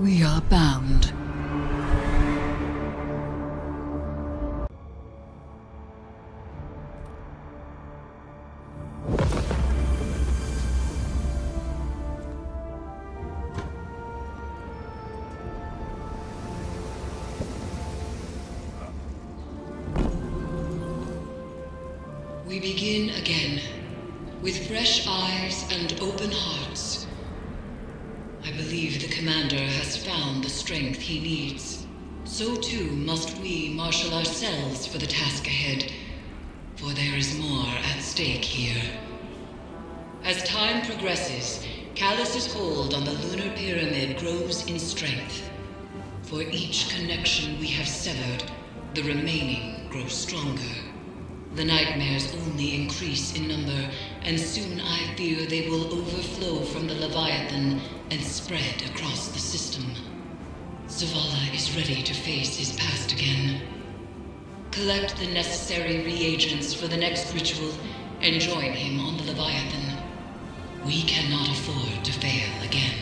We are bound. We begin again, with fresh eyes and open hearts. I believe the Commander has found the strength he needs. So too must we marshal ourselves for the task ahead, for there is more at stake here. As time progresses, Calus's hold on the lunar pyramid grows in strength. For each connection we have severed, the remaining grows stronger. The nightmares only increase in number, and soon I fear they will overflow from the Leviathan and spread across the system. Zavala is ready to face his past again. Collect the necessary reagents for the next ritual, and join him on the Leviathan. We cannot afford to fail again.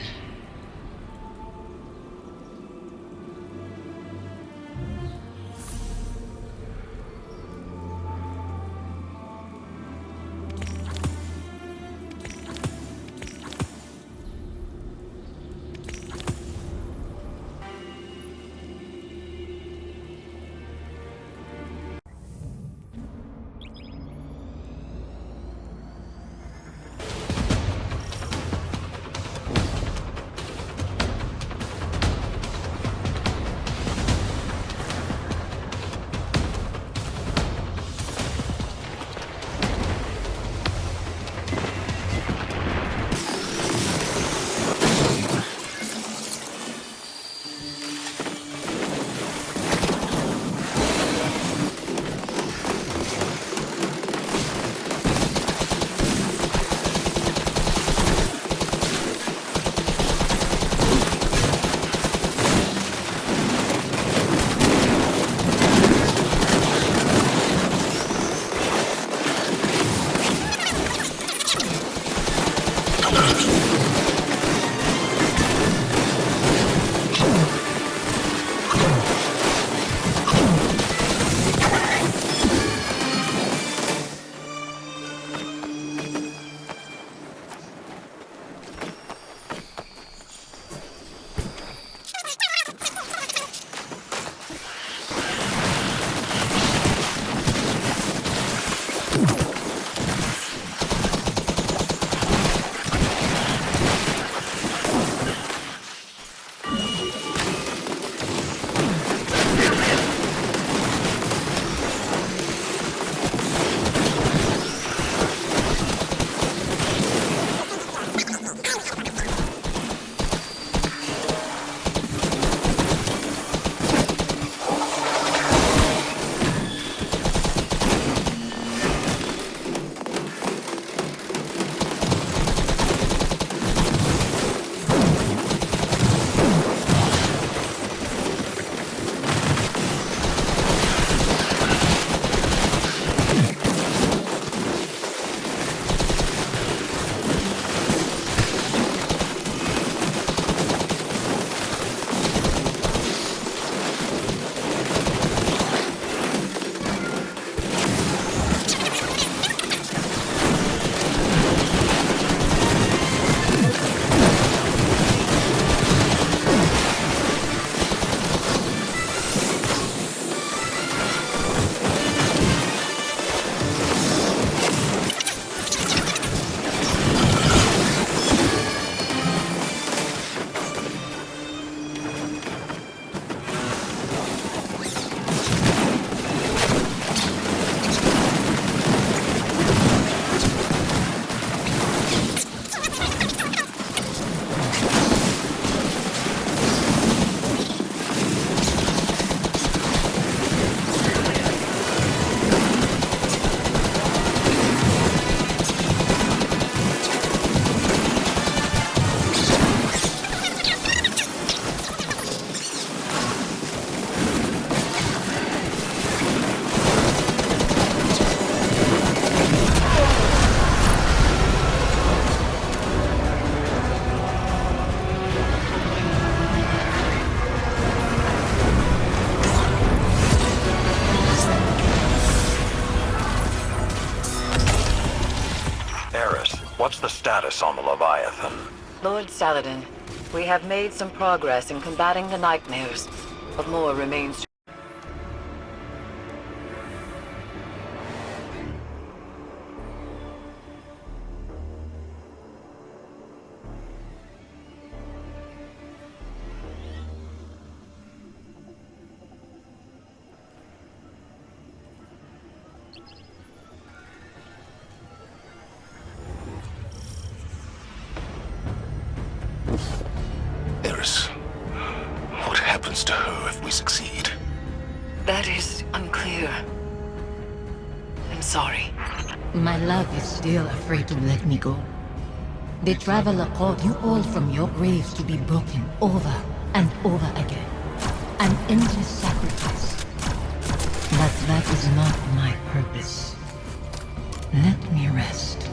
What's the status on the Leviathan? Lord Saladin, we have made some progress in combating the nightmares, but more remains. Eris, what happens to her if we succeed? That is unclear. I'm sorry. My love is still afraid to let me go. The Traveler called you all from your graves to be broken over and over again. An endless sacrifice. But that is not my purpose. Let me rest.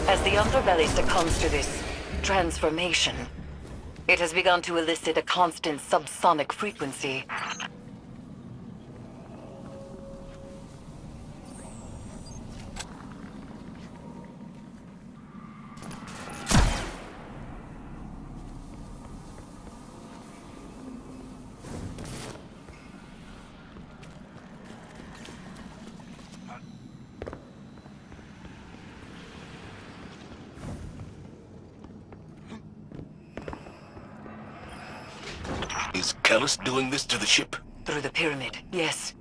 As the underbelly succumbs to this transformation, it has begun to elicit a constant subsonic frequency. Is Calus doing this to the ship? Through the pyramid, yes.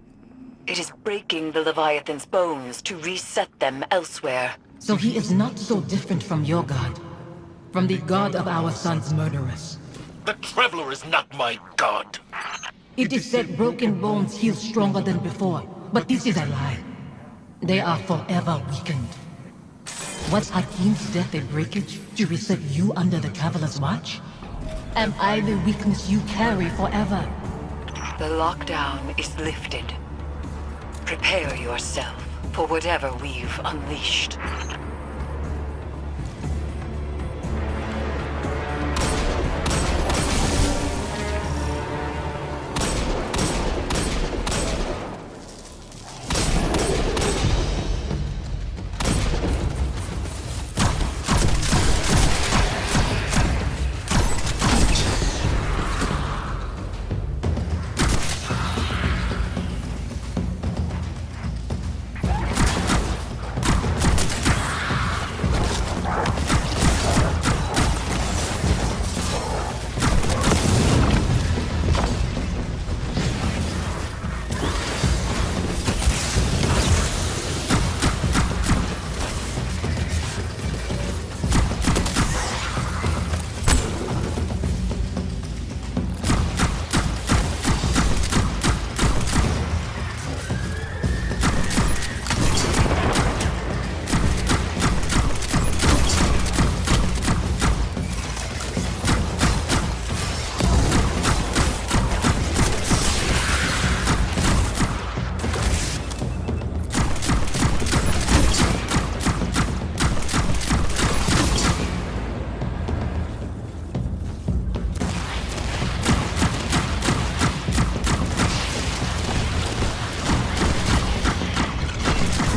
It is breaking the Leviathan's bones to reset them elsewhere. So he is not so different from your god. From the god of our son's murderers. The Traveler is not my god. It is said broken bones heal stronger than before, but this is a lie. They are forever weakened. Was Hakim's death a breakage to reset you under the Traveler's watch? Am I the weakness you carry forever? The lockdown is lifted. Prepare yourself for whatever we've unleashed.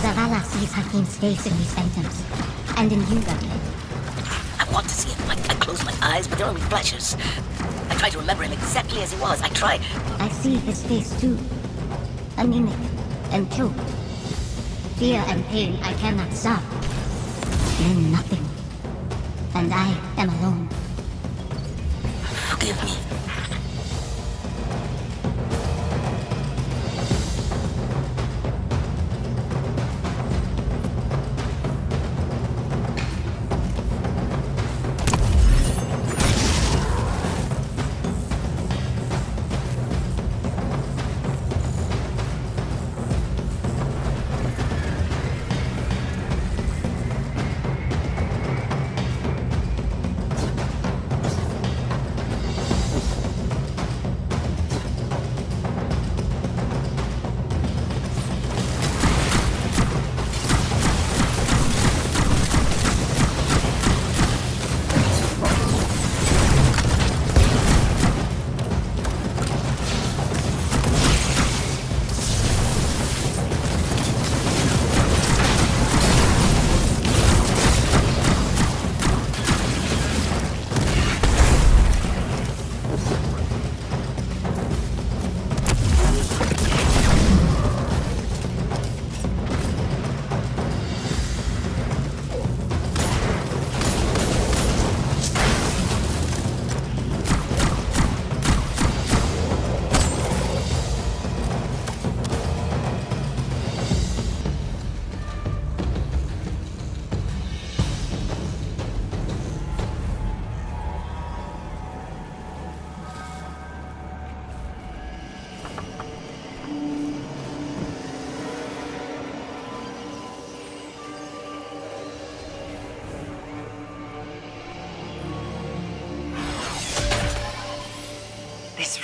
Zavala sees Hakim's face in these phantoms, and in you, Dudley. I want to see him. I close my eyes, but they're only flashes. I try to remember him exactly as he was. I try. I see his face too. Anemic and choked. Fear and pain I cannot stop. Then nothing. And I am alone. Forgive me.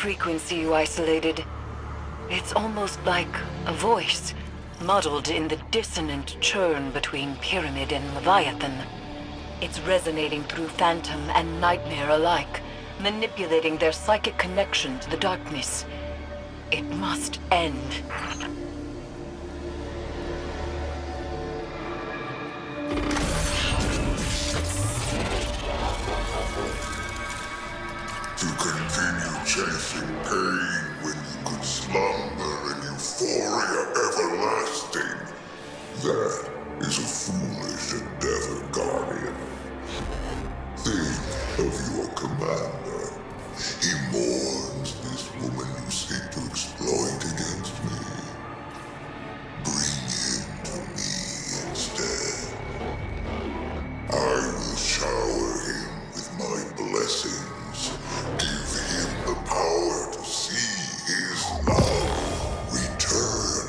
frequency you isolated. It's almost like a voice, muddled in the dissonant churn between Pyramid and Leviathan. It's resonating through Phantom and Nightmare alike, manipulating their psychic connection to the darkness. It must end. To continue chasing pain when you could slumber in euphoria everlasting. That is a foolish endeavor, Guardian. Think of your commander. He mourns this woman you seek to exploit against me. Bring him to me instead. I will shower him with my blessings. Give him the power to see his love return.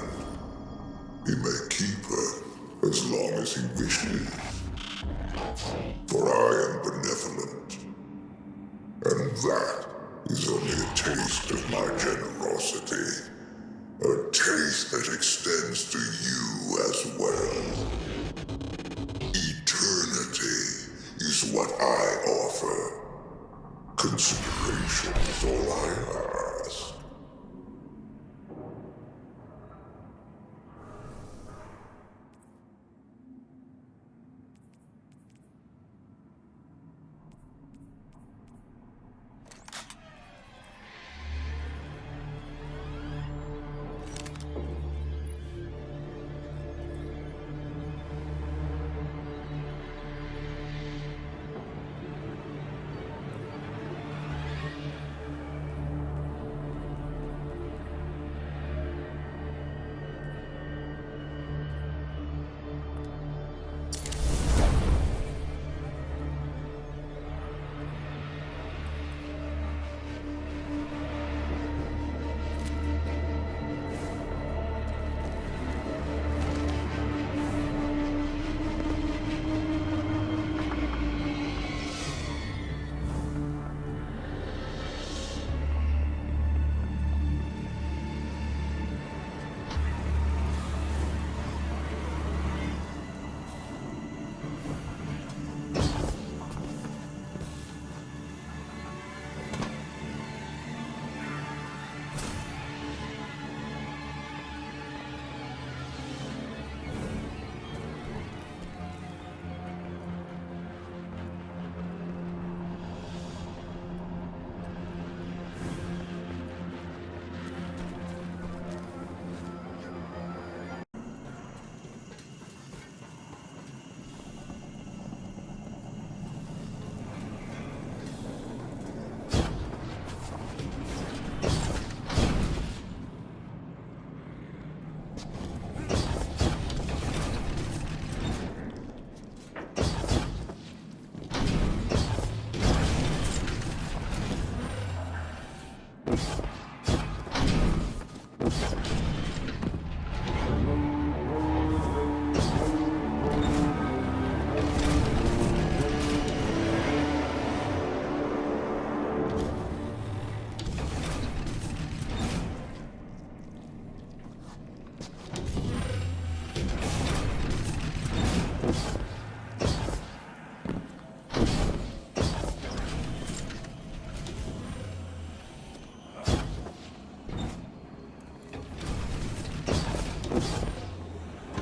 He may keep her as long as he wishes. For I am benevolent. And that is only a taste of my generosity. A taste that extends to you as well. Eternity is what I offer. Consideration is all I ask.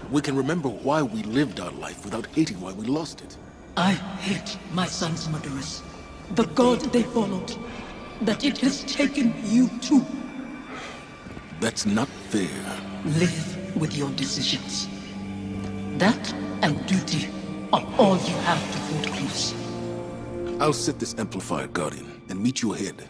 We can remember why we lived our life without hating why we lost it. I hate my son's murderers. The god they followed. That it has taken you too. That's not fair. Live with your decisions. That and duty are all you have to hold close. I'll set this Amplifier, Guardian, and meet you ahead.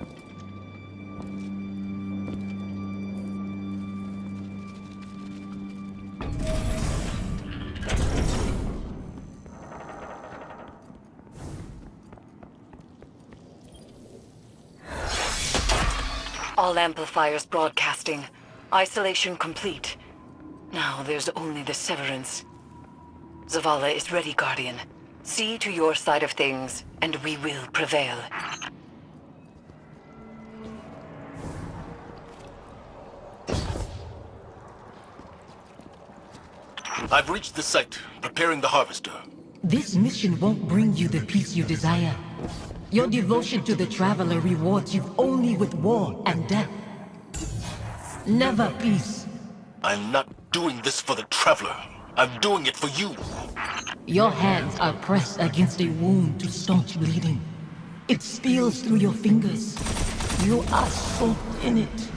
All amplifiers broadcasting. Isolation complete. Now there's only the Severance. Zavala is ready, Guardian. See to your side of things, and we will prevail. I've reached the site, preparing the harvester. This mission won't bring you the peace you desire. Your devotion to the Traveler rewards you only with war and death. Never peace. I'm not doing this for the Traveler. I'm doing it for you. Your hands are pressed against a wound to staunch bleeding. It steals through your fingers. You are soaked in it.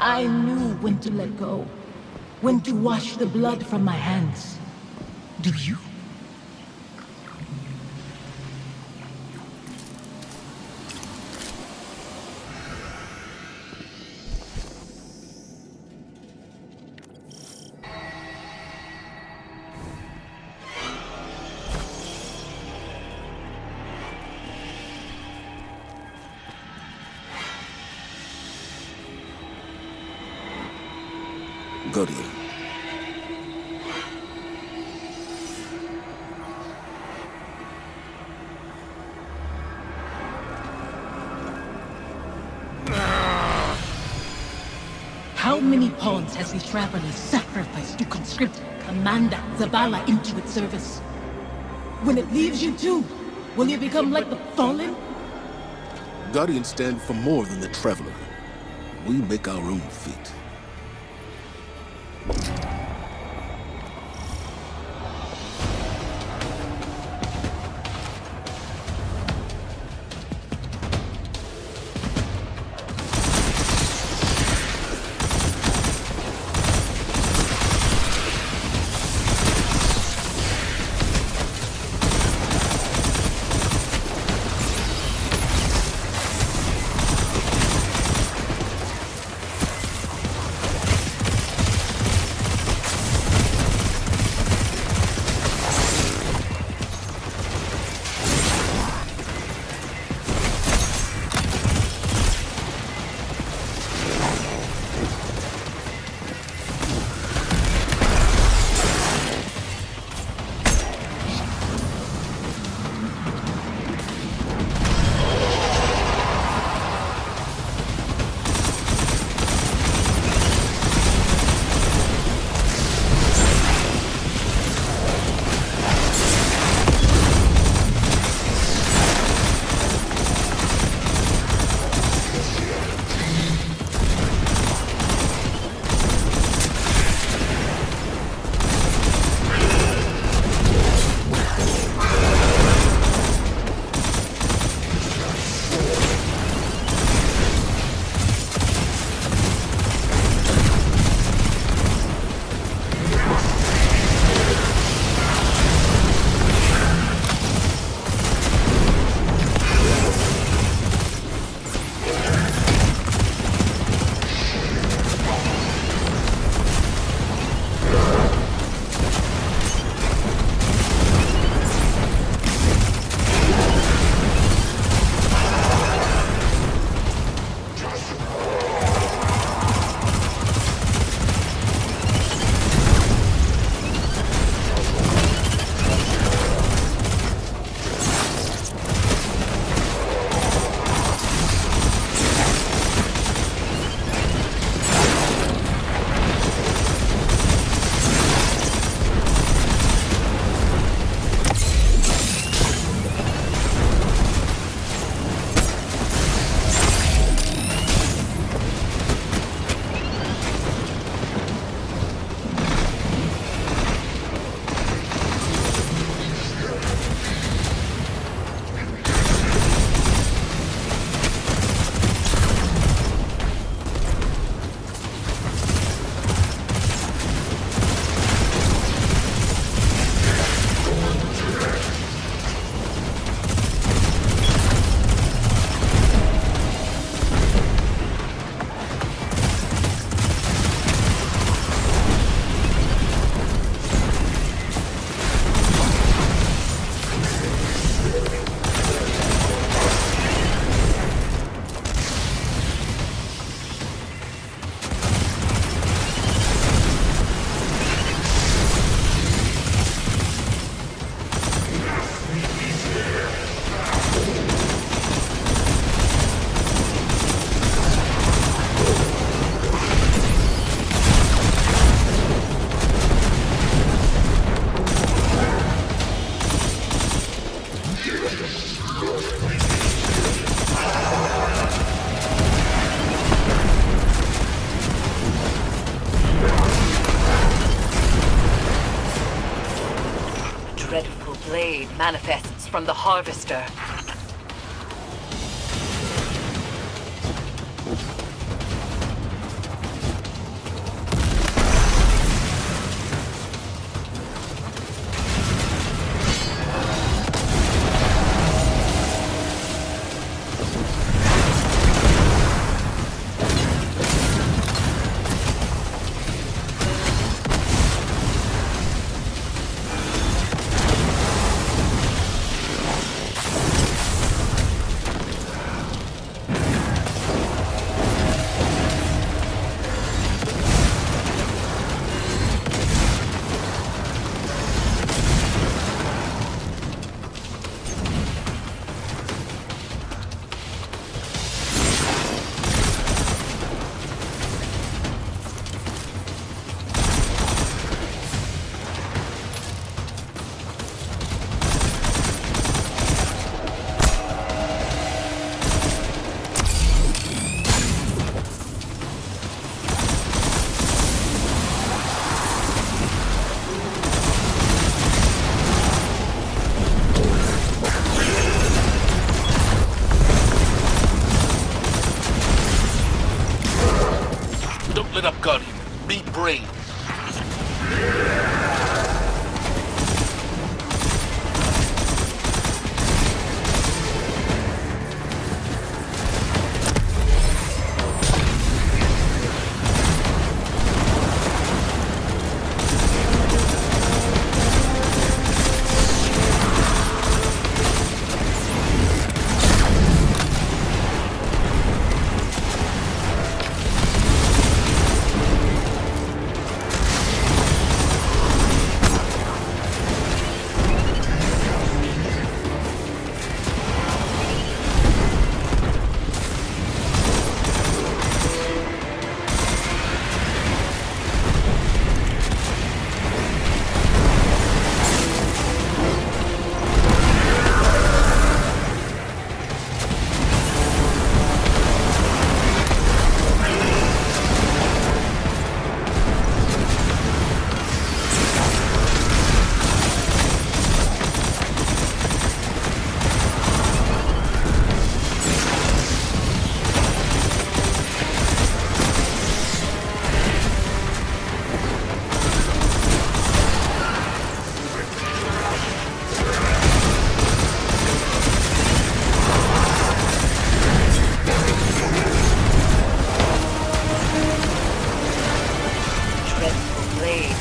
I knew when to let go. When to wash the blood from my hands. Do you? Guardian. How many pawns has the Traveler sacrificed to conscript Commander Zavala into its service? When it leaves you too, will you become like the Fallen? Guardians stand for more than the Traveler. We make our own fate. blade manifests from the Harvester. Let up, Guardian. Be brave.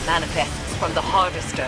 Manifests from the Harvester.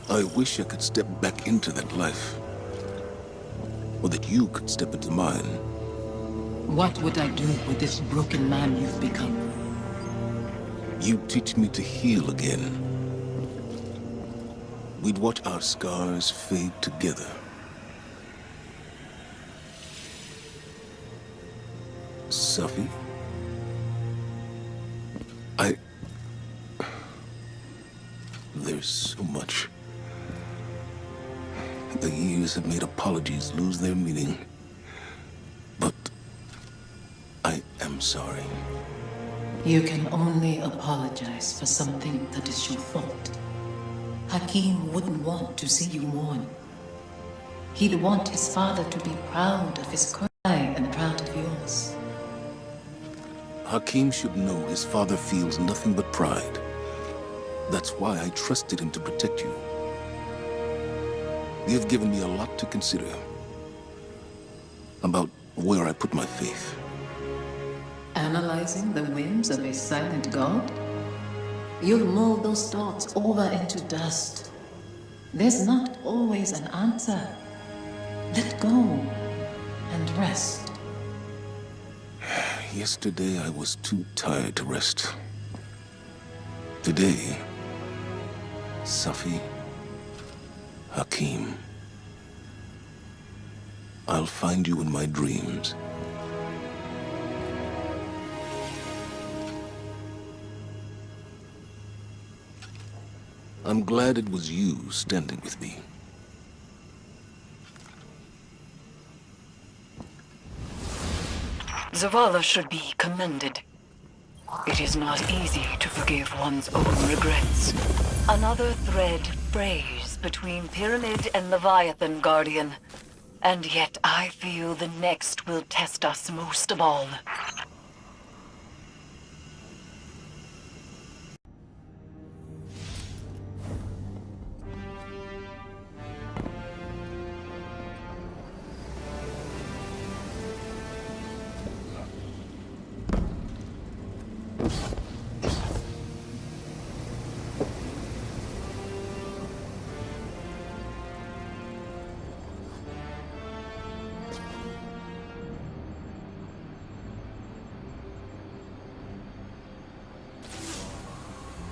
I wish I could step back into that life. Or that you could step into mine. What would I do with this broken man you've become? You teach me to heal again. We'd watch our scars fade together. Safiyah? There's so much. The years have made apologies lose their meaning. But I am sorry. You can only apologize for something that is your fault. Hakim wouldn't want to see you mourn. He'd want his father to be proud of his cry and proud of yours. Hakim should know his father feels nothing but pride. That's why I trusted him to protect you. You've given me a lot to consider. About where I put my faith. Analyzing the whims of a silent god? You'll mold those thoughts over into dust. There's not always an answer. Let go and rest. Yesterday I was too tired to rest. Today, Safiyah, Hakim, I'll find you in my dreams. I'm glad it was you standing with me. Zavala should be commended. It is not easy to forgive one's own regrets. Another thread frays between Pyramid and Leviathan, Guardian. And yet I feel the next will test us most of all.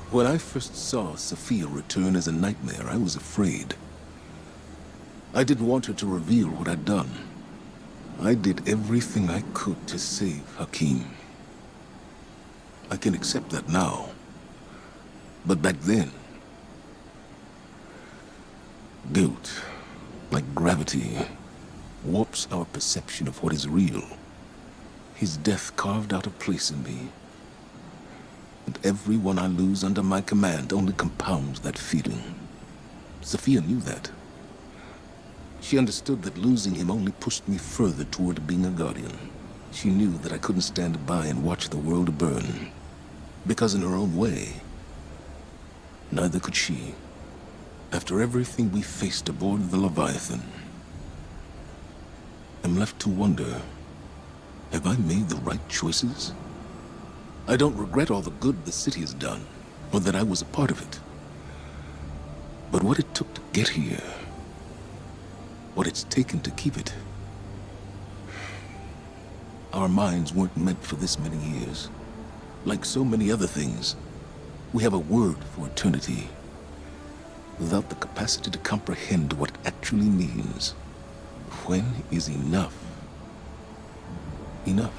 When I first saw Safiyah return as a nightmare, I was afraid. I didn't want her to reveal what I'd done. I did everything I could to save Hakim. I can accept that now. But back then, guilt, like gravity, warps our perception of what is real. His death carved out a place in me. And everyone I lose under my command only compounds that feeling. Safiyah knew that. She understood that losing him only pushed me further toward being a guardian. She knew that I couldn't stand by and watch the world burn. Because in her own way, neither could she. After everything we faced aboard the Leviathan, I'm left to wonder, have I made the right choices? I don't regret all the good the city has done, or that I was a part of it. But what it took to get here, what it's taken to keep it. Our minds weren't meant for this many years. Like so many other things, we have a word for eternity, without the capacity to comprehend what it actually means. When is enough? Enough.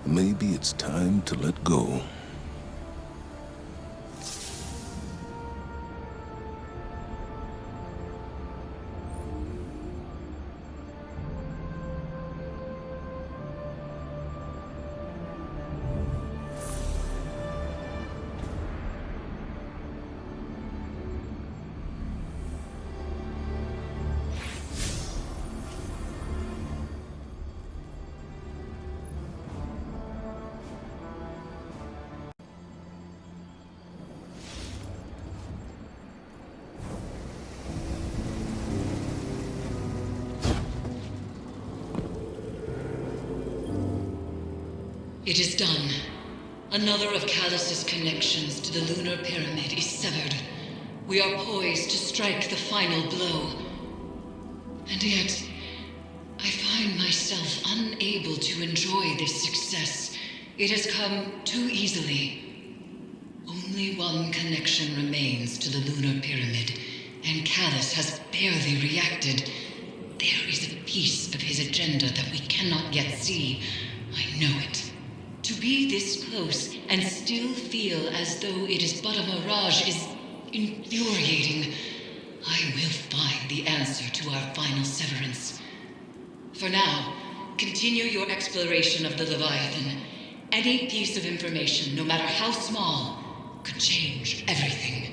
Maybe it's time to let go. It is done. Another of Calus's connections to the lunar pyramid is severed. We are poised to strike the final blow. And yet, I find myself unable to enjoy this success. It has come too easily. Only one connection remains to the lunar pyramid, and Calus has barely reacted. There is a piece of his agenda that we cannot yet see. I know it. To be this close and still feel as though it is but a mirage is infuriating. I will find the answer to our final severance. For now, continue your exploration of the Leviathan. Any piece of information, no matter how small, could change everything.